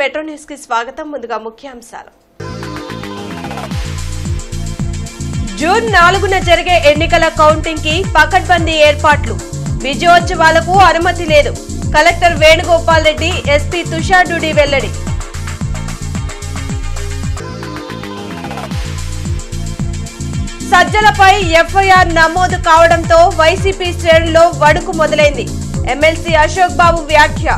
Metro news కి స్వాగతం. ముందుగా ముఖ్యాంశాలు. జూన్ 4న జరిగే ఎన్నికల కౌంటింగ్ కి పకడ్బందీ ఏర్పాట్లు. విజయోత్సవాలకు అనుమతి లేదు. కలెక్టర్ వేణుగోపాల్ రెడ్డి, ఎస్పీ తుషార్ డుడి వెల్లడి. సజ్జలపై ఎఫ్ఐఆర్ నమోదు కావడంతో వైసీపీ శ్రేణుల్లో వణుకు మొదలైంది. ఎమ్మెల్సీ అశోక్ బాబు వ్యాఖ్య.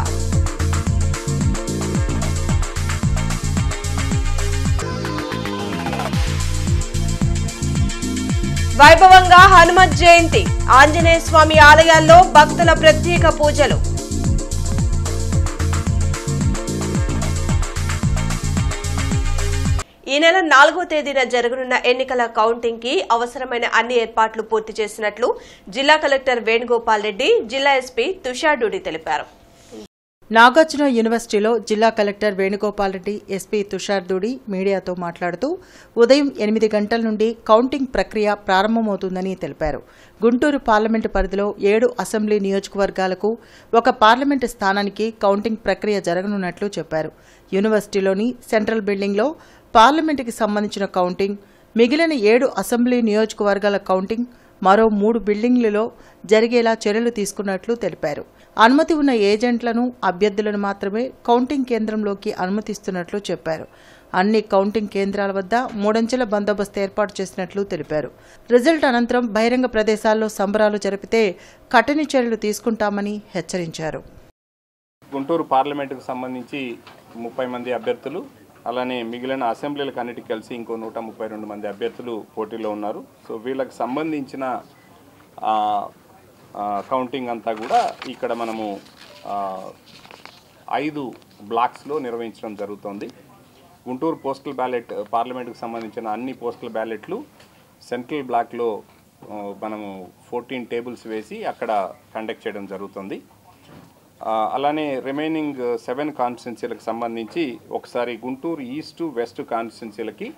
వైభవంగా హనుమత్ జయంతి. ఆంజనేయ స్వామి ఆలయాల్లో భక్తుల ప్రత్యేక పూజలు. ఈ నెల 4వ తేదీన జరగనున్న ఎన్నికల కౌంటింగ్ కి అవసరమైన అన్ని ఏర్పాట్లు పూర్తి చేసినట్లు జిల్లా కలెక్టర్ వేణుగోపాల్ రెడ్డి, జిల్లా ఎస్పీ తుషార్ డుడి తెలిపారు. నాగార్జున యూనివర్సిటీలో జిల్లా కలెక్టర్ వేణుగోపాల్ రెడ్డి, ఎస్పీ తుషార్ డుడి మీడియాతో మాట్లాడుతూ ఉదయం 8 గంటల నుండి కౌంటింగ్ ప్రక్రియ ప్రారంభమవుతుందని తెలిపారు. గుంటూరు పార్లమెంటు పరిధిలో 7 అసెంబ్లీ నియోజకవర్గాలకు 1 పార్లమెంటు స్థానానికి కౌంటింగ్ ప్రక్రియ జరగనున్నట్లు చెప్పారు. యూనివర్సిటీలోని సెంట్రల్ బిల్డింగ్లో పార్లమెంటుకి సంబంధించిన కౌంటింగ్, మిగిలిన 7 అసెంబ్లీ నియోజకవర్గాల కౌంటింగ్ మరో 3 బిల్డింగ్లలో జరిగేలా చర్యలు తీసుకున్నట్లు తెలిపారు. అనుమతి ఉన్న ఏజెంట్లను, అభ్యర్థులను మాత్రమే కౌంటింగ్ కేంద్రంలోకి అనుమతిస్తున్నట్లు చెప్పారు. అన్ని కౌంటింగ్ కేంద్రాల వద్ద 3 అంచెల బందోబస్తు ఏర్పాటు చేసినట్లు తెలిపారు. రిజల్ట్ అనంతరం బహిరంగ ప్రదేశాల్లో సంబరాలు జరిపితే కఠిన చర్యలు తీసుకుంటామని హెచ్చరించారు. గుంటూరు పార్లమెంటుకు సంబంధించి 30 మంది అభ్యర్థులు, అలానే మిగిలిన అసెంబ్లీలకు అన్నిటికి కలిసి ఇంకో 132 మంది అభ్యర్థులు పోటీలో ఉన్నారు. సో వీళ్ళకి సంబంధించిన కౌంటింగ్ అంతా కూడా ఇక్కడ మనము 5 బ్లాక్స్లో నిర్వహించడం జరుగుతుంది. గుంటూరు పోస్టల్ బ్యాలెట్ పార్లమెంటుకు సంబంధించిన అన్ని పోస్టల్ బ్యాలెట్లు సెంట్రల్ బ్లాక్లో మనము 14 టేబుల్స్ వేసి అక్కడ కండక్ట్ చేయడం జరుగుతుంది. అలానే రిమైనింగ్ 7 కాన్స్టిట్యున్సీలకు సంబంధించి ఒకసారి గుంటూరు ఈస్ట్ వెస్ట్ కాన్స్టిట్యున్సీలకి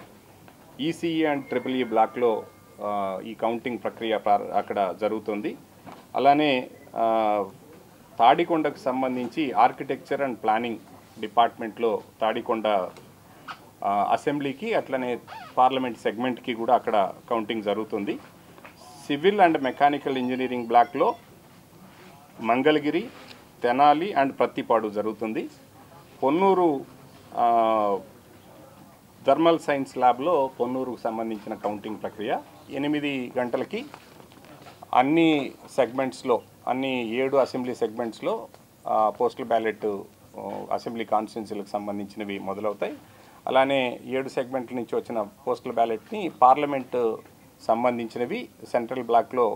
ఈసీఈ అండ్ ట్రిపుల్ ఈ బ్లాక్లో ఈ కౌంటింగ్ ప్రక్రియ అక్కడ జరుగుతుంది. అలానే తాడికొండకు సంబంధించి ఆర్కిటెక్చర్ అండ్ ప్లానింగ్ డిపార్ట్మెంట్లో తాడికొండ అసెంబ్లీకి అట్లనే పార్లమెంట్ సెగ్మెంట్కి కూడా అక్కడ కౌంటింగ్ జరుగుతుంది. సివిల్ అండ్ మెకానికల్ ఇంజనీరింగ్ బ్లాక్లో మంగళగిరి, తెనాలి అండ్ ప్రత్తిపాడు జరుగుతుంది. పొన్నూరు థర్మల్ సైన్స్ ల్యాబ్లో పొన్నూరుకు సంబంధించిన కౌంటింగ్ ప్రక్రియ 8 గంటలకి అన్ని సెగ్మెంట్స్లో, అన్ని 7 అసెంబ్లీ సెగ్మెంట్స్లో పోస్టల్ బ్యాలెట్ అసెంబ్లీ కాన్స్టిట్యున్సీలకు సంబంధించినవి మొదలవుతాయి. అలానే 7 సెగ్మెంట్ల నుంచి వచ్చిన పోస్టల్ బ్యాలెట్ని పార్లమెంటు సంబంధించినవి సెంట్రల్ బ్లాక్లో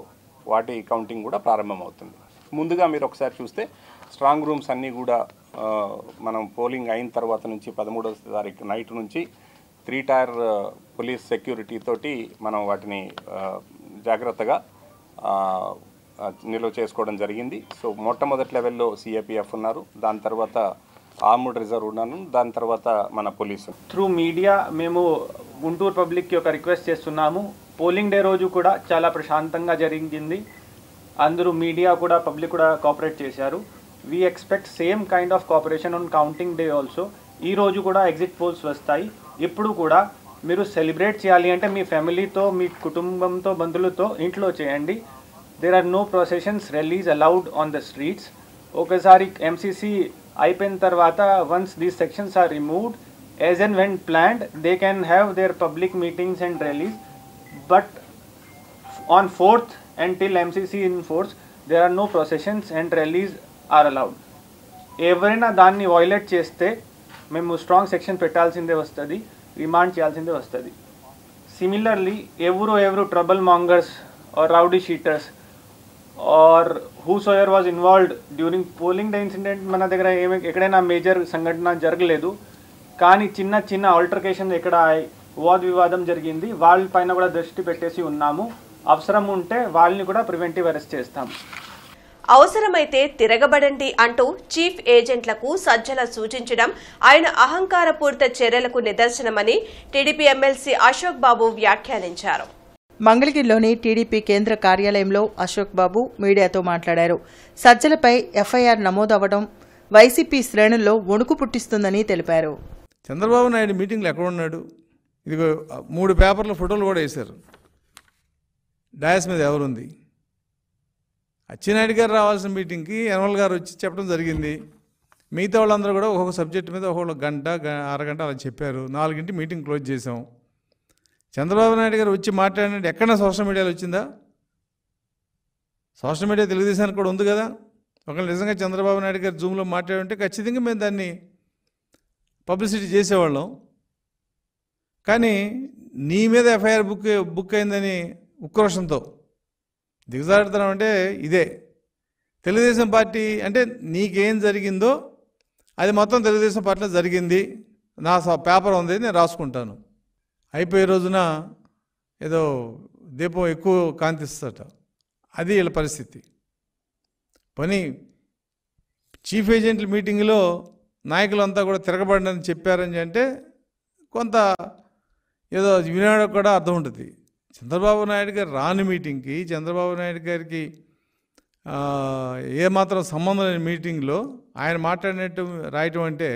వాటి కౌంటింగ్ కూడా ప్రారంభమవుతుంది. ముందుగా మీరు ఒకసారి చూస్తే స్ట్రాంగ్ రూమ్స్ అన్నీ కూడా మనం పోలింగ్ అయిన తర్వాత నుంచి 13వ తారీఖు నైట్ నుంచి 3 టైర్ పోలీస్ సెక్యూరిటీ తోటి మనం వాటిని జాగ్రత్తగా నిల్వ చేసుకోవడం జరిగింది. సో మొట్టమొదటి లెవెల్లో సిఏపిఎఫ్ ఉన్నారు, దాని తర్వాత ఆర్మ్డ్ రిజర్వ్ ఉన్నాను, దాని తర్వాత మన పోలీసు. త్రూ మీడియా మేము గుంటూరు పబ్లిక్కి ఒక రిక్వెస్ట్ చేస్తున్నాము. పోలింగ్ డే రోజు కూడా చాలా ప్రశాంతంగా జరిగింది. అందరూ మీడియా కూడా, పబ్లిక్ కూడా కోఆపరేట్ చేశారు. We expect same kind of cooperation on counting day also. ఈ రోజు కూడా ఎగ్జిట్ పోల్స్ వస్తాయి. ఇప్పుడు కూడా మీరు సెలబ్రేట్ చేయాలి అంటే మీ ఫ్యామిలీతో, మీ కుటుంబంతో, బంధువులతో ఇంట్లో చేయండి. There are no processions, rallies allowed on the streets. ఒకసారి ఎంసీసీ అయిపోయిన తర్వాత once these sections are removed as and when planned, they can have their public meetings and rallies. But on 4th until MCC in force, there are no processions and rallies are allowed. ఎవరైనా దాన్ని violate చేస్తే మేము strong section పెట్టాల్సిందే వస్తుంది, remand చేయాల్సిందే వస్తుంది. Similarly ఎవరు trouble mongers or rowdy sheeters or whosoever was involved during polling day incident, మన దగ్గర ఎక్కడైనా మేజర్ సంఘటన జరగలేదు, కానీ చిన్న ఆల్టర్కేషన్ ఎక్కడ వాద వివాదం జరిగింది, వాళ్ళపైన కూడా దృష్టి పెట్టేసి ఉన్నాము. అవసరం ఉంటే వాళ్ళని కూడా ప్రివెంటివ్ అరెస్ట్ చేస్తాం. అవసరమైతే తిరగబడండి అంటూ చీఫ్ ఏజెంట్లకు సజ్జల సూచించడం ఆయన అహంకారపూరిత చర్యలకు నిదర్శనమని టీడీపీ ఎమ్మెల్సీ అశోక్ బాబు వ్యాఖ్యానించారు. మంగళగిరిలోని టీడీపీ కేంద్ర కార్యాలయంలో అశోక్ బాబు మీడియాతో మాట్లాడారు. సజ్జలపై ఎఫ్ఐఆర్ నమోదవడం వైసీపీ శ్రేణుల్లో వణుకు పుట్టిస్తుందని తెలిపారు. చంద్రబాబు నాయుడు మీటింగ్లో ఎక్కడ ఉన్నాడు? ఇదిగో 3 పేపర్ల ఫోటోలు కూడా వేశారు. డాయస్ మీద ఎవరుంది? అచ్చెన్నాయుడు గారు రావాల్సిన మీటింగ్కి యనమల గారు వచ్చి చెప్పడం జరిగింది. మిగతా వాళ్ళందరూ కూడా ఒక్కొక్క సబ్జెక్ట్ మీద ఒక్కొక్క గంట అరగంట అలా చెప్పారు. 4 మీటింగ్ క్లోజ్ చేసాం. చంద్రబాబు నాయుడు గారు వచ్చి మాట్లాడినట్టు ఎక్కడన్నా సోషల్ మీడియాలో వచ్చిందా? సోషల్ మీడియా తెలుగుదేశానికి కూడా ఉంది కదా. ఒకవేళ నిజంగా చంద్రబాబు నాయుడు గారు జూమ్లో మాట్లాడుంటే ఖచ్చితంగా మేము దాన్ని పబ్లిసిటీ చేసేవాళ్ళం. కానీ నీ మీద ఎఫ్ఐఆర్ బుక్ అయిందని ఉక్రోషంతో దిగజారుతనం అంటే ఇదే. తెలుగుదేశం పార్టీ అంటే నీకేం జరిగిందో అది మొత్తం తెలుగుదేశం పార్టీలో జరిగింది, నా పేపర్ ఉంది, నేను రాసుకుంటాను. అయిపోయే రోజున ఏదో దీపం ఎక్కువ కాంతిస్తట. అది వీళ్ళ పరిస్థితి. పని చీఫ్ ఏజెంట్ల మీటింగ్లో నాయకులంతా కూడా తిరగబడని చెప్పారని అంటే కొంత ఏదో వినడం కూడా అర్థం ఉంటుంది. చంద్రబాబు నాయుడు గారు రాని మీటింగ్కి, చంద్రబాబు నాయుడు గారికి ఏమాత్రం సంబంధం లేని మీటింగ్లో ఆయన మాట్లాడినట్టు రాయటం అంటే.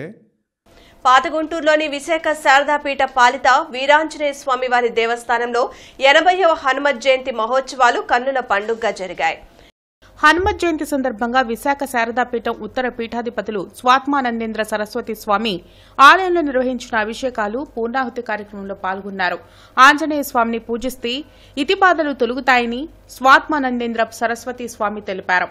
పాత గుంటూరులోని విశాఖ శారదాపీఠ పాలిత వీరాంజనేయ స్వామి వారి దేవస్థానంలో 80వ హనుమత్ జయంతి మహోత్సవాలు కన్నుల పండుగగా జరిగాయి. హనుమత్ జయంతి సందర్భంగా విశాఖ శారదాపీఠం ఉత్తర పీఠాధిపతులు స్వాత్మానందేంద్ర సరస్వతి స్వామి ఆలయంలో నిర్వహించిన అభిషేకాలు, పూర్ణాహుతి కార్యక్రమంలో పాల్గొన్నారు. ఆంజనేయ స్వామిని పూజిస్తే ఇతిబాధలు తొలుగుతాయని స్వాత్మానందేంద్ర సరస్వతి స్వామి తెలిపారు.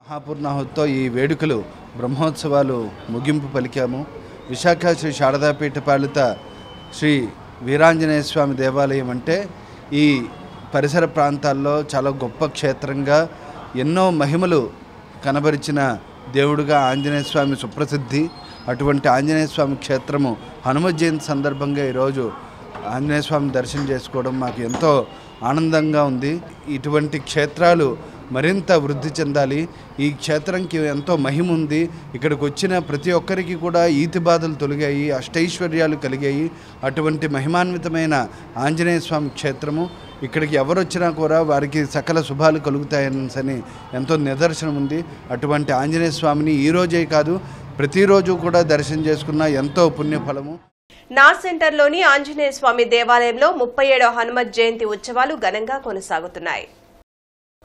మహాపూర్ణాహుతితో ఈ వేడుకలు బ్రహ్మోత్సవాలు ముగింపు పలికాము. విశాఖ శ్రీ శారదాపీఠ పాలిత శ్రీ వీరాంజనేయ స్వామి దేవాలయం అంటే ఈ పరిసర ప్రాంతాల్లో చాలా గొప్ప క్షేత్రంగా ఎన్నో మహిమలు కనబరిచిన దేవుడుగా ఆంజనేయ స్వామి సుప్రసిద్ధి. అటువంటి ఆంజనేయ స్వామి క్షేత్రము హనుమత్ జయంతి సందర్భంగా ఈరోజు ఆంజనేయ స్వామి దర్శనం చేసుకోవడం మాకు ఎంతో ఆనందంగా ఉంది. ఇటువంటి క్షేత్రాలు మరింత వృద్ధి చెందాలి. ఈ క్షేత్రంకి ఎంతో మహిమ ఉంది. ఇక్కడికి వచ్చిన ప్రతి ఒక్కరికి కూడా ఈతి బాధలు తొలగాయి, అష్టైశ్వర్యాలు కలిగాయి. అటువంటి మహిమాన్వితమైన ఆంజనేయ స్వామి క్షేత్రము. ఇక్కడికి ఎవరు వచ్చినా కూడా వారికి సకల శుభాలు కలుగుతాయని ఎంతో నిదర్శనం ఉంది. అటువంటి ఆంజనేయ స్వామిని ఈరోజే కాదు ప్రతిరోజు కూడా దర్శనం చేసుకున్న ఎంతో పుణ్యఫలము. నార్ సెంటర్లోని ఆంజనేయ స్వామి దేవాలయంలో 37వ హనుమత్ జయంతి ఉత్సవాలు ఘనంగా కొనసాగుతున్నాయి.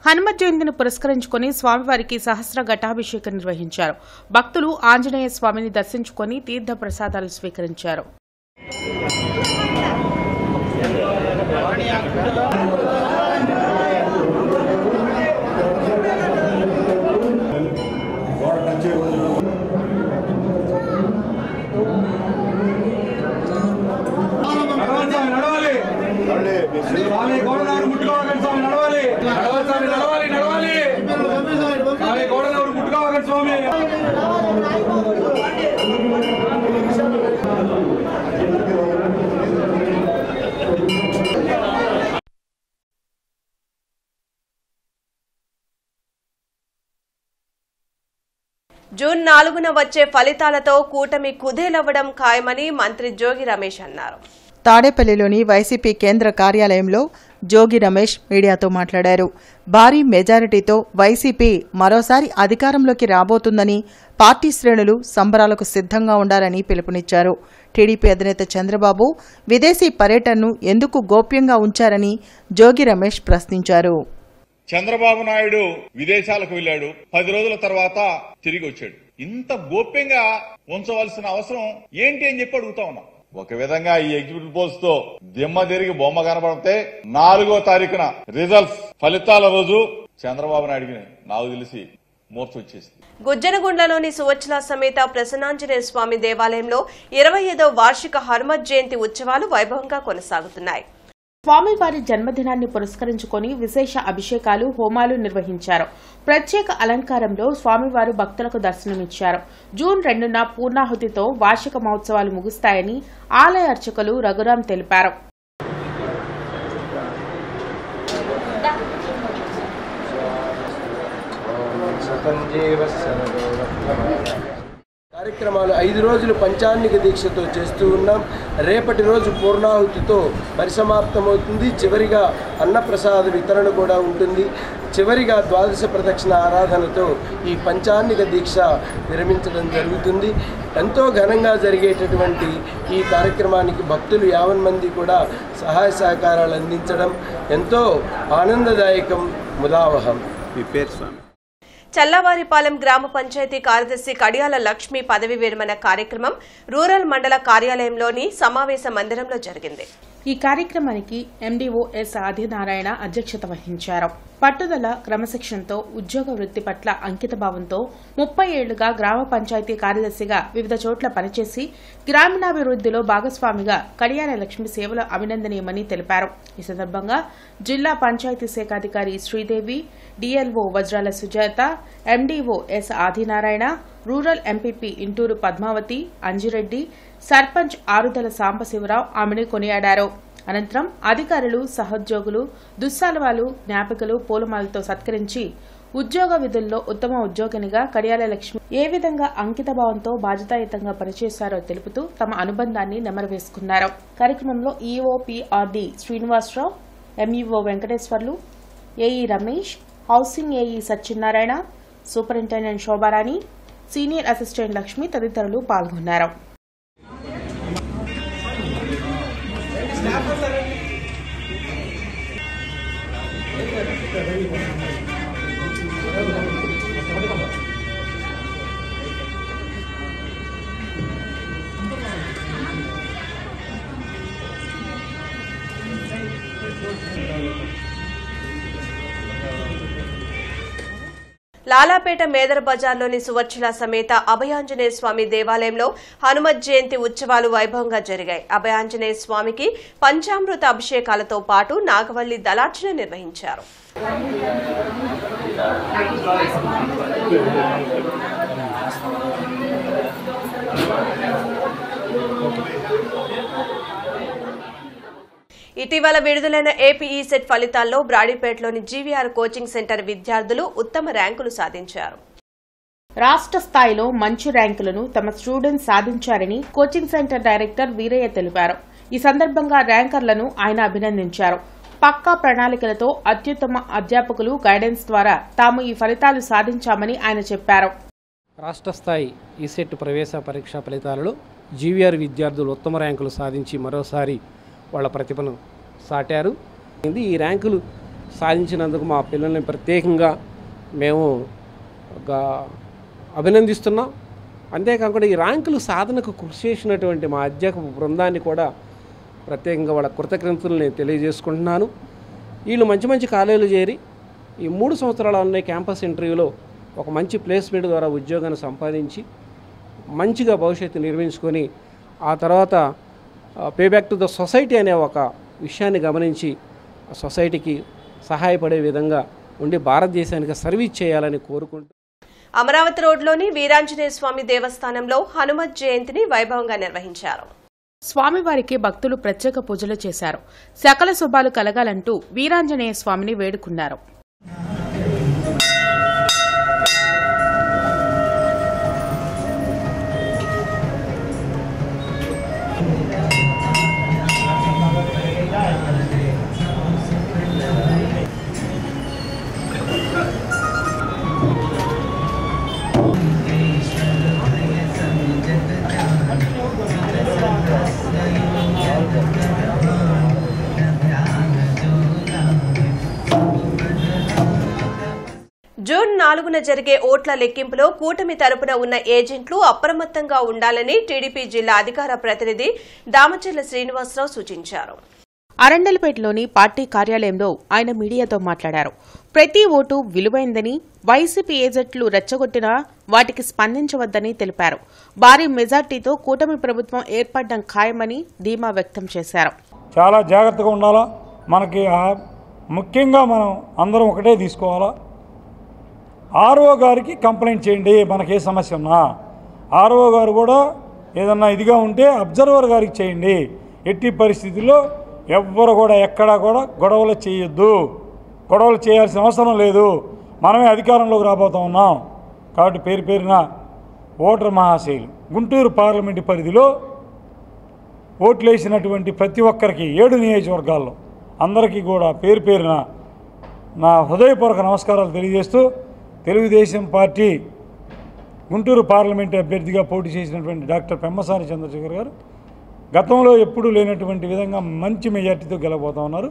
హనుమత్ జయంతిని పురస్కరించుకుని స్వామివారికి సహస్ర ఘటాభిషేకం నిర్వహించారు. భక్తులు ఆంజనేయ స్వామిని దర్శించుకుని తీర్థ ప్రసాదాలు స్వీకరించారు. జూన్ 4న వచ్చే ఫలితాలతో కూటమి కుదేలవ్వడం ఖాయమని మంత్రి జోగి రమేష్ అన్నారు. తాడేపల్లిలోని వైసీపీ కేంద్ర కార్యాలయంలో జోగి రమేష్ మీడియాతో మాట్లాడారు. భారీ మెజారిటీతో వైసీపీ మరోసారి అధికారంలోకి రాబోతుందని పార్టీ శ్రేణులు సంబరాలకు సిద్ధంగా ఉండాలని పిలుపునిచ్చారు. టీడీపీ అధినేత చంద్రబాబు విదేశీ పర్యటనను ఎందుకు గోప్యంగా ఉంచారని జోగి రమేష్ ప్రశ్నించారు. చంద్రబాబు నాయుడు విదేశాలకు వెళ్లాడు, 10 రోజుల తర్వాత తిరిగి వచ్చాడు. ఇంత గోప్యంగా ఉంచవలసిన అవసరం ఏంటి అని చెప్పి అడుగుతా ఉన్నాం. ఒక విధంగా ఈ ఎగ్జిక్యూటివ్ పోల్స్ తో దిమ్మ తిరిగి బొమ్మ కనబడితే 4వ తారీఖున రిజల్ట్స్ ఫలితాల రోజు చంద్రబాబు నాయుడికి నాకు తెలిసి మూర్ఛ వచ్చేసింది. గుజ్జనగుండ్లలోని సువచ్చల సమేత ప్రసన్నాంజనేయ స్వామి దేవాలయంలో 25వ వార్షిక హనుమత్ జయంతి ఉత్సవాలు వైభవంగా కొనసాగుతున్నాయి. స్వామివారి జన్మదినాన్ని పురస్కరించుకొని విశేష అభిషేకాలు, హోమాలు నిర్వహించారు. ప్రత్యేక అలంకారంలో స్వామివారు భక్తులకు దర్శనమిచ్చారు. జూన్ 2న పూర్ణాహుతితో వార్షిక మహోత్సవాలు ముగుస్తాయని ఆలయ అర్చకులు రఘురాం తెలిపారు. కార్యక్రమాలు 5 రోజులు పంచాన్నిక దీక్షతో చేస్తూ ఉన్నాం. రేపటి రోజు పూర్ణాహుతితో పరిసమాప్తమవుతుంది. చివరిగా అన్నప్రసాద వితరణ కూడా ఉంటుంది. చివరిగా ద్వాదశ ప్రదక్షిణ ఆరాధనతో ఈ పంచాన్నిక దీక్ష విరమించడం జరుగుతుంది. ఎంతో ఘనంగా జరిగేటటువంటి ఈ కార్యక్రమానికి భక్తులు 50 మంది కూడా సహాయ సహకారాలు అందించడం ఎంతో ఆనందదాయకం, ముదావహం. మీ పేరు స్వామి? చల్లవారిపాలెం గ్రామ పంచాయతీ కార్యదర్శి కడియాల లక్ష్మి పదవి విరమణ కార్యక్రమం రూరల్ మండల కార్యాలయంలోని సమావేశ మందిరంలో జరిగింది. ఈ కార్యక్రమానికి ఎండీఓ ఎస్ ఆదినారాయణ అధ్యక్షత వహించారు. పట్టుదల, క్రమశిక్షణతో ఉద్యోగ వృత్తి పట్ల అంకితభావంతో 30 ఏళ్లుగా గ్రామ పంచాయతీ కార్యదర్శిగా వివిధ చోట్ల పనిచేసి గ్రామీణాభివృద్దిలో భాగస్వామిగా కడియాల లక్ష్మి సేవలు అభినందనీయమని తెలిపారు. ఈ సందర్భంగా జిల్లా పంచాయతీ శాఖ అధికారి Sridevi, DLO Vajrala Sujatha, MDO S Adinarayana, rural MPP Inturu Padmavathi, Anjireddy, sarpanch Arudala Sambasivarao ఆమెను కొనియాడారు. అనంతరం అధికారులు, సహోద్యోగులు, దుస్సాలవాలు, జ్ఞాపికలు పూలమాలతో సత్కరించి ఉద్యోగ విధుల్లో ఉత్తమ ఉద్యోగినిగా కడియాల లక్ష్మి ఏ విధంగా అంకితభావంతో బాధ్యతాయుతంగా పనిచేశారో తెలుపుతూ తమ అనుబంధాన్ని నెమరవేసుకున్నారు. కార్యక్రమంలో EO PRD Srinivasarao, MEO Venkateswarlu, AE Ramesh, housing AE Satyanarayana, superintendent Shobharani, senior assistant Lakshmi తదితరులు పాల్గొన్నారు. లాలాపేట మేదర బజార్లోని సువర్చల సమేత అభయాంజనేయ స్వామి దేవాలయంలో హనుమత్ జయంతి ఉత్సవాలు వైభవంగా జరిగాయి. అభయాంజనేయ స్వామికి పంచామృత అభిషేకాలతో పాటు నాగవల్లి దళార్చన నిర్వహించారు. ఇటీవల విడుదలైన ఏపీ ఈసెట్ ఫలితాల్లో బ్రాడీపేటలోని జీవీఆర్ కోచింగ్ సెంటర్ విద్యార్థులు ఉత్తమ ర్యాంకులు సాధించారు. రాష్ట్ర స్థాయిలో మంచి ర్యాంకులను తమ స్టూడెంట్స్ సాధించారని కోచింగ్ సెంటర్ డైరెక్టర్ వీరయ్య తెలిపారు. ఈ సందర్భంగా ర్యాంకర్లను ఆయన అభినందించారు. పక్కా ప్రణాళికలతో అత్యుత్తమ అధ్యాపకులు గైడెన్స్ ద్వారా తాము ఈ ఫలితాలు సాధించామని ఆయన చెప్పారు. రాష్ట్ర స్థాయి ఈసెట్ ప్రవేశ పరీక్ష ఫలితాలలో జీవీఆర్ విద్యార్థులు ఉత్తమ ర్యాంకులు సాధించి మరోసారి వాళ్ళ ప్రతిభను సాటారు. ఈ ర్యాంకులు సాధించినందుకు మా పిల్లల్ని ప్రత్యేకంగా మేము అభినందిస్తున్నాం. అంతేకాకుండా ఈ ర్యాంకులు సాధనకు కృషి చేసినటువంటి మా అధ్యాపక బృందాన్ని కూడా ప్రత్యేకంగా వాళ్ళ కృతజ్ఞతలు నేను తెలియజేసుకుంటున్నాను. వీళ్ళు మంచి మంచి కాలేజీలు చేరి ఈ 3 సంవత్సరాల క్యాంపస్ ఇంటర్వ్యూలో ఒక మంచి ప్లేస్మెంట్ ద్వారా ఉద్యోగాన్ని సంపాదించి మంచిగా భవిష్యత్తు నిర్మించుకొని ఆ తర్వాత pay back to the society అనే ఒక విషయాన్ని గమనించి సొసైటీకి సహాయపడే విధంగా ఉండి భారతదేశానికి సర్వీస్ చేయాలని కోరుకుంటూ అమరావతి రోడ్లోని వీరాంజనేయ స్వామి దేవస్థానంలో హనుమత్ జయంతిని వైభవంగా నిర్వహించారు. స్వామివారికి భక్తులు ప్రత్యేక పూజలు చేశారు. సకల శుభాలు కలగాలంటూ వీరాంజనేయ స్వామిని వేడుకున్నారు. 4న జరిగే ఓట్ల లెక్కింపులో కూటమి తరపున ఉన్న ఏజెంట్లు అప్రమత్తంగా ఉండాలని టీడీపీ జిల్లా అధికార ప్రతినిధి దామచర్ల శ్రీనివాసరావు సూచించారు. అరండల్పేటలోని పార్టీ కార్యాలయంలో ఆయన మీడియాతో మాట్లాడారు. ప్రతి ఓటు విలువైందని, వైసీపీ ఏజెంట్లు రెచ్చగొట్టినా వాటికి స్పందించవద్దని తెలిపారు. భారీ మెజార్టీతో కూటమి ప్రభుత్వం ఏర్పడడం ఖాయమని ధీమా వ్యక్తం చేశారు. చాలా జాగ్రత్తగా ఉండాలా. మనకి ముఖ్యంగా మనం అందరం ఒకటే తీసుకోవాలా. ఆర్ఓ గారికి కంప్లైంట్ చేయండి, మనకే సమస్య ఉన్నా. ఆర్ఓ గారు కూడా ఏదన్నా ఇదిగా ఉంటే అబ్జర్వర్ గారికి చేయండి. ఎట్టి పరిస్థితుల్లో ఎవ్వరు కూడా ఎక్కడా కూడా గొడవలు చేయొద్దు. గొడవలు చేయాల్సిన అవసరం లేదు. మనమే అధికారంలోకి రాబోతా ఉన్నాం. కాబట్టి పేరున ఓటర్ మహాశైలు గుంటూరు పార్లమెంటు పరిధిలో ఓట్లు వేసినటువంటి ప్రతి ఒక్కరికి 7 నియోజకవర్గాల్లో అందరికీ కూడా పేరున నా హృదయపూర్వక నమస్కారాలు తెలియజేస్తూ, తెలుగుదేశం పార్టీ గుంటూరు పార్లమెంటు అభ్యర్థిగా పోటీ చేసినటువంటి డాక్టర్ పెమ్మసాని చంద్రశేఖర్ గారు గతంలో ఎప్పుడూ లేనటువంటి విధంగా మంచి మెజార్టీతో గెలవబోతా ఉన్నారు.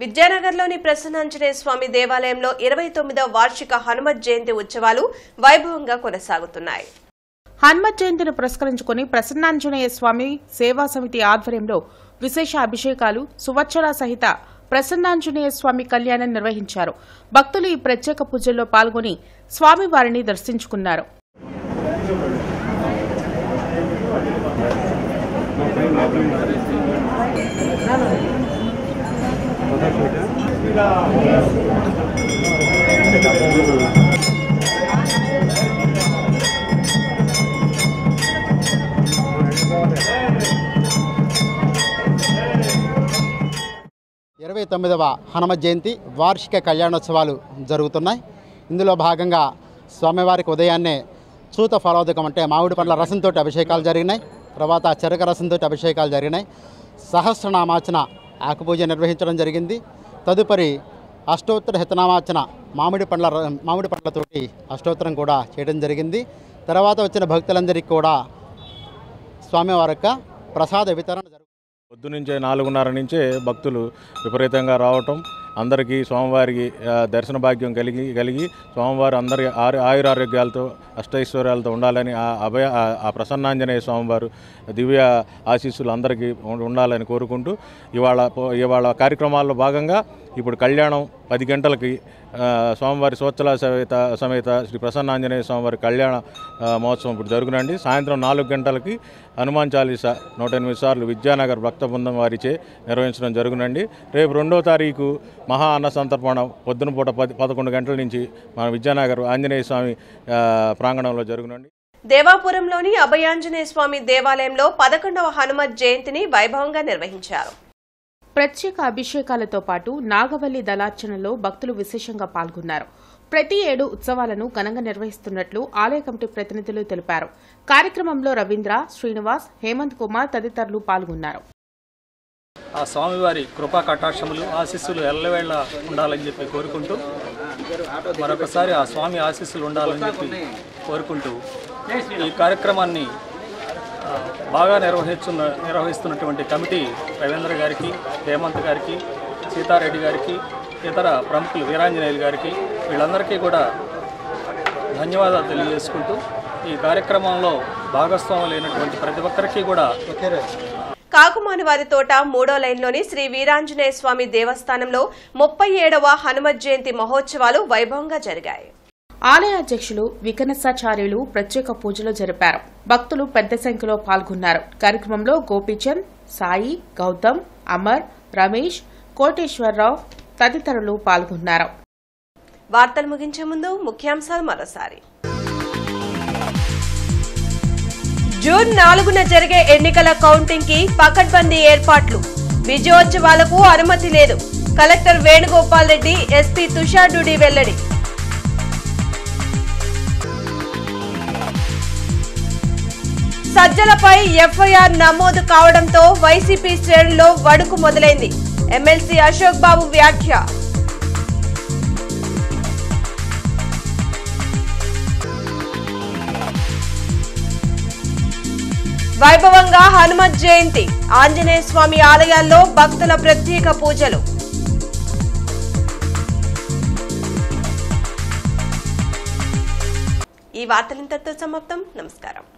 విద్యానగర్లోని ప్రసన్నాంజనేయ స్వామి దేవాలయంలో 29వ వార్షిక హనుమత్ జయంతి ఉత్సవాలు వైభవంగా కొనసాగుతున్నాయి. హనుమత్ జయంతిని పురస్కరించుకుని ప్రసన్నాంజనేయ స్వామి సేవా సమితి ఆధ్వర్యంలో విశేష అభిషేకాలు, సువచ్చల సహిత ప్రసన్నాంజనేయ స్వామి కళ్యాణం నిర్వహించారు. భక్తులు ఈ ప్రత్యేక పూజల్లో పాల్గొని స్వామివారిని దర్శించుకున్నారు. ఇరవై 29వ హనుమత్ జయంతి వార్షిక కళ్యాణోత్సవాలు జరుగుతున్నాయి. ఇందులో భాగంగా స్వామివారికి ఉదయాన్నే చూత ఫలోదకం అంటే మామిడి పండ్ల రసంతో అభిషేకాలు జరిగినాయి. తర్వాత చెరక రసంతో అభిషేకాలు జరిగినాయి. సహస్రనామార్చన ఆకుపూజ నిర్వహించడం జరిగింది. తదుపరి అష్టోత్తర శతనామార్చన మామిడి పండ్లతోటి అష్టోత్తరం కూడా చేయడం జరిగింది. తర్వాత వచ్చిన భక్తులందరికీ కూడా స్వామివారి యొక్క ప్రసాద వితరణ జరుగుతుంది. పొద్దునుంచే 4:30 నుంచే భక్తులు విపరీతంగా రావటం, అందరికీ స్వామివారికి దర్శన భాగ్యం కలిగి స్వామివారు అందరి ఆయురారోగ్యాలతో అష్టైశ్వర్యాలతో ఉండాలని ఆ ప్రసన్నాంజనేయ స్వామివారు దివ్య ఆశీస్సులు అందరికీ ఉండాలని కోరుకుంటూ ఇవాళ కార్యక్రమాల్లో భాగంగా ఇప్పుడు కళ్యాణం 10 గంటలకి స్వామివారి సోచ్చల సమేత శ్రీ ప్రసన్నాంజనేయ స్వామివారి కళ్యాణ మహోత్సవం ఇప్పుడు జరుగునండి. సాయంత్రం 4 గంటలకి హనుమాన్ చాలీసా 108 సార్లు విద్యానగర్ భక్త బృందం వారిచే నిర్వహించడం జరుగునండి. రేపు 2వ తారీఖు మహా అన్న సంతర్పణ పొద్దున పూట 11 గంటల నుంచి మన విద్యానగర్ ఆంజనేయ స్వామి ప్రాంగణంలో జరుగునండి. దేవాపురంలోని అభయాంజనేయ స్వామి దేవాలయంలో 11వ హనుమత్ జయంతిని వైభవంగా నిర్వహించారు. ప్రత్యేక అభిషేకాలతో పాటు నాగవల్లి దళార్చనలో భక్తులు విశేషంగా పాల్గొన్నారు. ప్రతి ఏడు ఉత్సవాలను ఘనంగా నిర్వహిస్తున్నట్లు ఆలయ కమిటీ ప్రతినిధులు తెలిపారు. కార్యక్రమంలో రవీంద్ర, శ్రీనివాస్, హేమంత్ కుమార్ తదితరులు పాల్గొన్నారు. ఆ స్వామివారి కృపా కటాక్షములు ఆశీస్సులు ఎల్లవేళ ఉండాలని చెప్పి కోరుకుంటూ, మరొకసారి ఆ స్వామి ఆశీస్సులు ఉండాలని చెప్పి కోరుకుంటూ ఈ కార్యక్రమాన్ని బాగా నిర్వహిస్తున్నటువంటి కమిటీ రవీంద్ర గారికి, హేమంత్ గారికి, సీతారెడ్డి గారికి, ఇతర ప్రముఖులు వీరాంజనేయులు గారికి, వీళ్ళందరికీ కూడా ధన్యవాదాలు తెలియజేసుకుంటూ ఈ కార్యక్రమంలో భాగస్వాములైనటువంటి ప్రతి ఒక్కరికి కూడా కాకుమానివారి తోట 3వ లైన్లోని శ్రీ వీరాంజనేయ స్వామి దేవస్థానంలో 37వ హనుమత్ జయంతి మహోత్సవాలు వైభవంగా జరిగాయి. ఆలయ అధ్యక్షులు వికనసాచార్యులు ప్రత్యేక పూజలు జరిపారు. భక్తులు పెద్ద సంఖ్యలో పాల్గొన్నారు. కార్యక్రమంలో గోపీచంద్, సాయి, గౌతమ్, అమర్, రమేష్, కోటేశ్వరరావు తదితరులు పాల్గొన్నారు. వార్తలు ముగించే ముందు ముఖ్యాంశాలు మరోసారి. జూన్ 4న జరిగే ఎన్నికల కౌంటింగ్ కి పకడ్బందీ ఏర్పాట్లు. విజయోత్సవాలకు అనుమతి లేదు. కలెక్టర్ వేణుగోపాల్ రెడ్డి, ఎస్పీ తుషార్ దుడి వెల్లడి. సజ్జలపై ఎఫ్ఐఆర్ నమోదు కావడంతో వైసీపీ శ్రేణుల్లో వణుకు మొదలైంది. ఎమ్మెల్సీ అశోక్ బాబు వ్యాఖ్య. వైభవంగా హనుమత్ జయంతి. ఆంజనేయ స్వామి ఆలయాల్లో భక్తుల ప్రత్యేక పూజలు. ఈ వార్తలు ఇంతటితో సమాప్తం. నమస్కారం.